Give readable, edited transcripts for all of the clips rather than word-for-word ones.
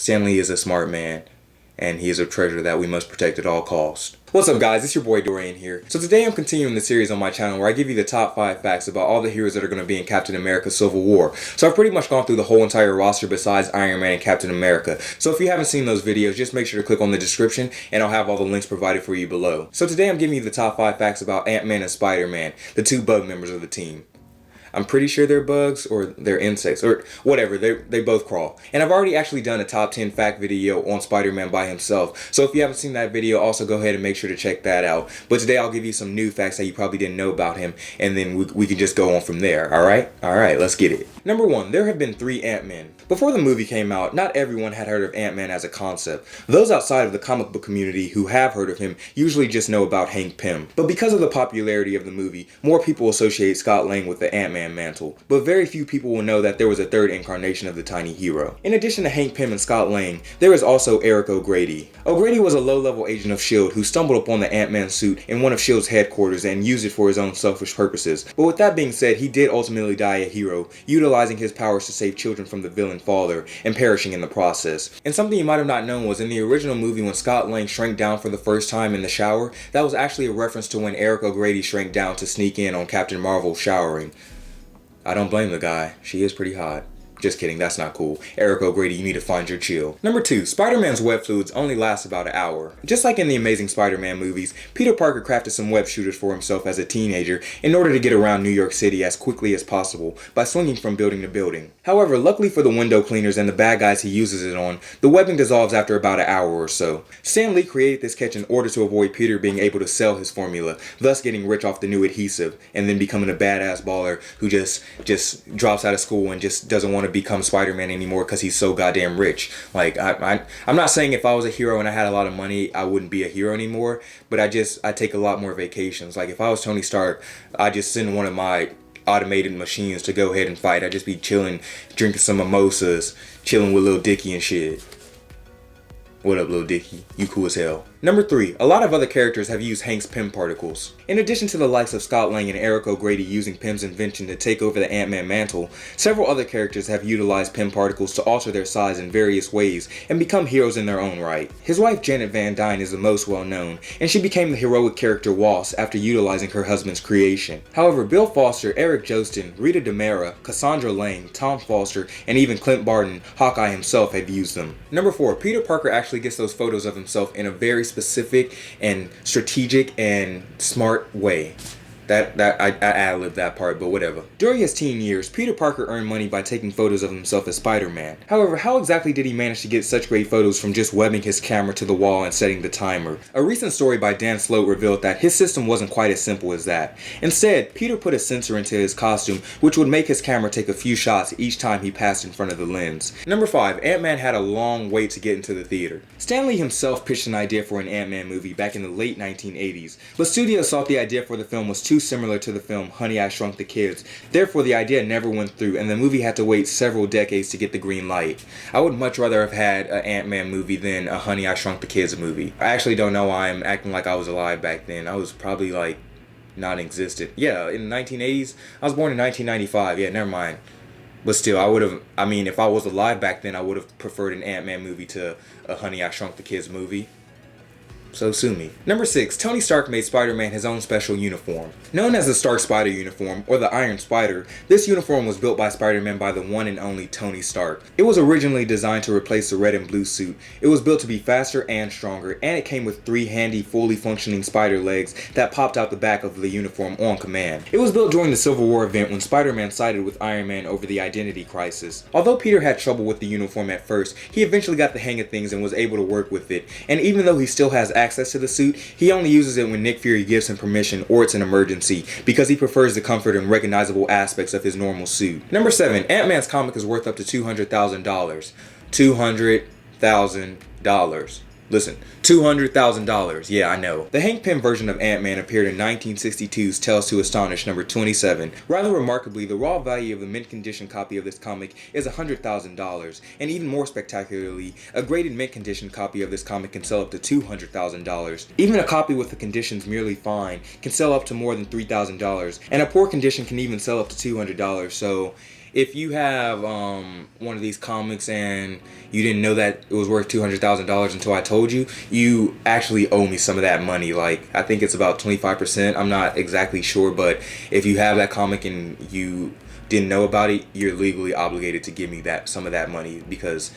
Stan Lee is a smart man, and he is a treasure that we must protect at all costs. What's up guys, it's your boy Dorian here. So today I'm continuing the series on my channel where I give you the top 5 facts about all the heroes that are going to be in Captain America Civil War. So I've pretty much gone through the whole entire roster besides Iron Man and Captain America. So if you haven't seen those videos, just make sure to click on the description and I'll have all the links provided for you below. So today I'm giving you the top 5 facts about Ant-Man and Spider-Man, the two bug members of the team. I'm pretty sure they're bugs or they're insects or whatever. They both crawl. And I've already actually done a top 10 fact video on Spider-Man by himself. So if you haven't seen that video, also go ahead and make sure to check that out. But today I'll give you some new facts that you probably didn't know about him, and then we can just go on from there. Alright, let's get it. Number 1, there have been 3 Ant-Men. Before the movie came out, not everyone had heard of Ant-Man as a concept. Those outside of the comic book community who have heard of him usually just know about Hank Pym. But because of the popularity of the movie, more people associate Scott Lang with the Ant-Man mantle. But very few people will know that there was a third incarnation of the tiny hero. In addition to Hank Pym and Scott Lang, there is also Eric O'Grady. O'Grady was a low-level agent of S.H.I.E.L.D. who stumbled upon the Ant-Man suit in one of S.H.I.E.L.D.'s headquarters and used it for his own selfish purposes. But with that being said, he did ultimately die a hero, utilizing his powers to save children from the villain father and perishing in the process. And something you might have not known was in the original movie when Scott Lang shrank down for the first time in the shower, that was actually a reference to when Eric O'Grady shrank down to sneak in on Captain Marvel showering. I don't blame the guy. She is pretty hot. Just kidding, that's not cool. Eric O'Grady, you need to find your chill. Number 2, Spider-Man's web fluids only last about an hour. Just like in the Amazing Spider-Man movies, Peter Parker crafted some web shooters for himself as a teenager in order to get around New York City as quickly as possible by swinging from building to building. However, luckily for the window cleaners and the bad guys he uses it on, the webbing dissolves after about an hour or so. Stan Lee created this catch in order to avoid Peter being able to sell his formula, thus getting rich off the new adhesive, and then becoming a badass baller who just drops out of school and just doesn't want to become Spider-Man anymore because he's so goddamn rich. Like, I'm not saying if I was a hero and I had a lot of money, I wouldn't be a hero anymore, but I take a lot more vacations. Like, if I was Tony Stark, I'd just send one of my automated machines to go ahead and fight. I'd just be chilling, drinking some mimosas, chilling with Lil Dicky and shit. What up, Lil Dicky? You cool as hell. Number 3, a lot of other characters have used Hank's Pym particles. In addition to the likes of Scott Lang and Eric O'Grady using Pym's invention to take over the Ant-Man mantle, several other characters have utilized Pym particles to alter their size in various ways and become heroes in their own right. His wife Janet Van Dyne is the most well known, and she became the heroic character Wasp after utilizing her husband's creation. However, Bill Foster, Eric Jostin, Rita DeMera, Cassandra Lang, Tom Foster, and even Clint Barton, Hawkeye himself, have used them. Number 4, Peter Parker actually gets those photos of himself in a very specific and strategic and smart way. I ad-libbed that part, but whatever. During his teen years, Peter Parker earned money by taking photos of himself as Spider-Man. However, how exactly did he manage to get such great photos from just webbing his camera to the wall and setting the timer? A recent story by Dan Sloat revealed that his system wasn't quite as simple as that. Instead, Peter put a sensor into his costume which would make his camera take a few shots each time he passed in front of the lens. Number 5, Ant-Man had a long wait to get into the theater. Stan Lee himself pitched an idea for an Ant-Man movie back in the late 1980s, but studios thought the idea for the film was too similar to the film Honey, I Shrunk the Kids. Therefore, the idea never went through, and the movie had to wait several decades to get the green light. I would much rather have had an Ant-Man movie than a Honey, I Shrunk the Kids movie. I actually don't know why I'm acting like I was alive back then. I was probably like non-existent. Yeah, in the 1980s. I was born in 1995. Yeah, never mind. But still, if I was alive back then, I would have preferred an Ant-Man movie to a Honey, I Shrunk the Kids movie. So sue me. Number 6, Tony Stark made Spider-Man his own special uniform. Known as the Stark Spider uniform, or the Iron Spider, this uniform was built by Spider-Man by the one and only Tony Stark. It was originally designed to replace the red and blue suit. It was built to be faster and stronger, and it came with 3 handy, fully functioning spider legs that popped out the back of the uniform on command. It was built during the Civil War event when Spider-Man sided with Iron Man over the identity crisis. Although Peter had trouble with the uniform at first, he eventually got the hang of things and was able to work with it, and even though he still has access to the suit, he only uses it when Nick Fury gives him permission or it's an emergency, because he prefers the comfort and recognizable aspects of his normal suit. Number 7, Ant-Man's comic is worth up to $200,000. $200,000. Listen, $200,000. Yeah, I know. The Hank Pym version of Ant-Man appeared in 1962's Tales to Astonish number 27. Rather remarkably, the raw value of the mint condition copy of this comic is $100,000, and even more spectacularly, a graded mint condition copy of this comic can sell up to $200,000. Even a copy with the conditions merely fine can sell up to more than $3,000, and a poor condition can even sell up to $200, so if you have one of these comics and you didn't know that it was worth $200,000 until I told you, you actually owe me some of that money. Like, I think it's about 25%. I'm not exactly sure, but if you have that comic and you didn't know about it, you're legally obligated to give me some of that money, because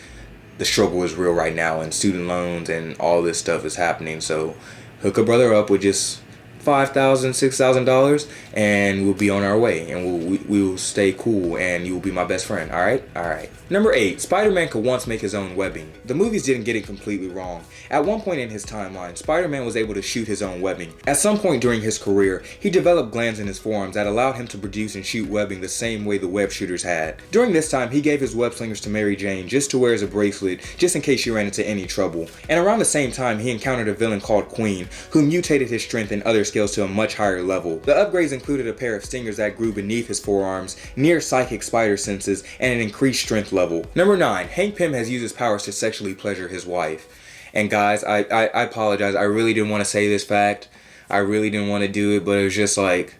the struggle is real right now and student loans and all this stuff is happening. So hook a brother up with just $5,000, $6,000, and we'll be on our way, and we'll stay cool, and you'll be my best friend. All right. Number 8, Spider-Man could once make his own webbing. The movies didn't get it completely wrong. At one point in his timeline, Spider-Man was able to shoot his own webbing. At some point during his career, he developed glands in his forearms that allowed him to produce and shoot webbing the same way the web shooters had. During this time, he gave his web slingers to Mary Jane just to wear as a bracelet, just in case she ran into any trouble. And around the same time, he encountered a villain called Queen, who mutated his strength and other skills to a much higher level. The upgrades included a pair of stingers that grew beneath his forearms, near psychic spider senses, and an increased strength level. Number 9, Hank Pym has used his powers to sexually pleasure his wife. And guys, I apologize. I really didn't want to say this fact. I really didn't want to do it, but it was just like,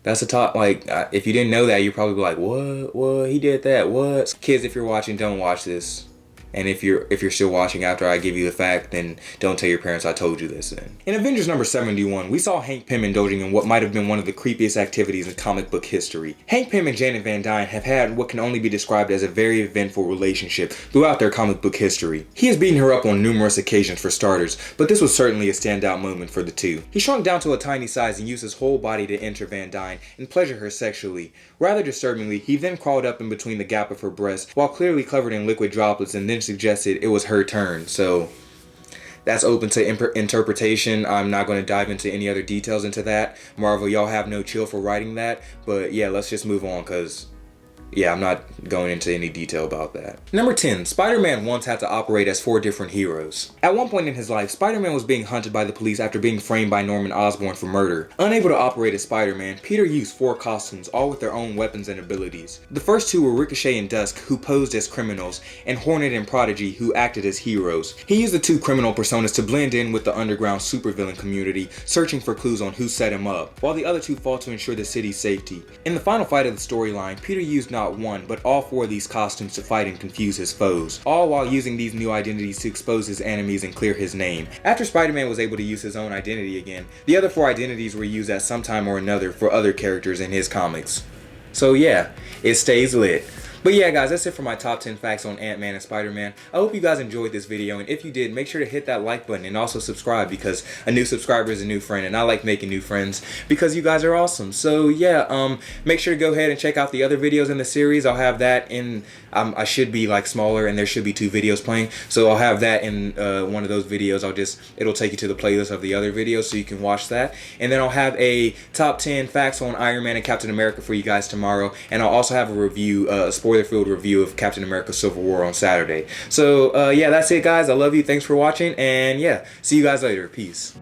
that's a top, like, if you didn't know that, you'd probably be like, what, he did that, what? Kids, if you're watching, don't watch this. And if you're still watching after I give you the fact, then don't tell your parents I told you this then. In Avengers number 71, we saw Hank Pym indulging in what might have been one of the creepiest activities in comic book history. Hank Pym and Janet Van Dyne have had what can only be described as a very eventful relationship throughout their comic book history. He has beaten her up on numerous occasions for starters, but this was certainly a standout moment for the two. He shrunk down to a tiny size and used his whole body to enter Van Dyne and pleasure her sexually. Rather disturbingly, he then crawled up in between the gap of her breast while clearly covered in liquid droplets, and then suggested it was her turn. So that's open to interpretation. I'm not going to dive into any other details into that. Marvel, y'all have no chill for writing that. But yeah, let's just move on, because yeah, I'm not going into any detail about that. Number 10, Spider-Man once had to operate as 4 different heroes. At one point in his life, Spider-Man was being hunted by the police after being framed by Norman Osborn for murder. Unable to operate as Spider-Man, Peter used 4 costumes, all with their own weapons and abilities. The first 2 were Ricochet and Dusk, who posed as criminals, and Hornet and Prodigy, who acted as heroes. He used the 2 criminal personas to blend in with the underground supervillain community, searching for clues on who set him up, while the other 2 fought to ensure the city's safety. In the final fight of the storyline, Peter used not one, but all 4 of these costumes to fight and confuse his foes, all while using these new identities to expose his enemies and clear his name. After Spider-Man was able to use his own identity again, the other 4 identities were used at some time or another for other characters in his comics. So yeah, it stays lit. But yeah, guys, that's it for my top 10 facts on Ant-Man and Spider-Man. I hope you guys enjoyed this video, and if you did, make sure to hit that like button and also subscribe, because a new subscriber is a new friend, and I like making new friends because you guys are awesome. So yeah, make sure to go ahead and check out the other videos in the series. I'll have that in, I should be like smaller, and there should be 2 videos playing, so I'll have that in one of those videos. It'll take you to the playlist of the other videos so you can watch that. And then I'll have a top 10 facts on Iron Man and Captain America for you guys tomorrow, and I'll also have a review, spoiler-filled review of Captain America Civil War on Saturday. So yeah, that's it, guys. I love you. Thanks for watching, and yeah, see you guys later. Peace.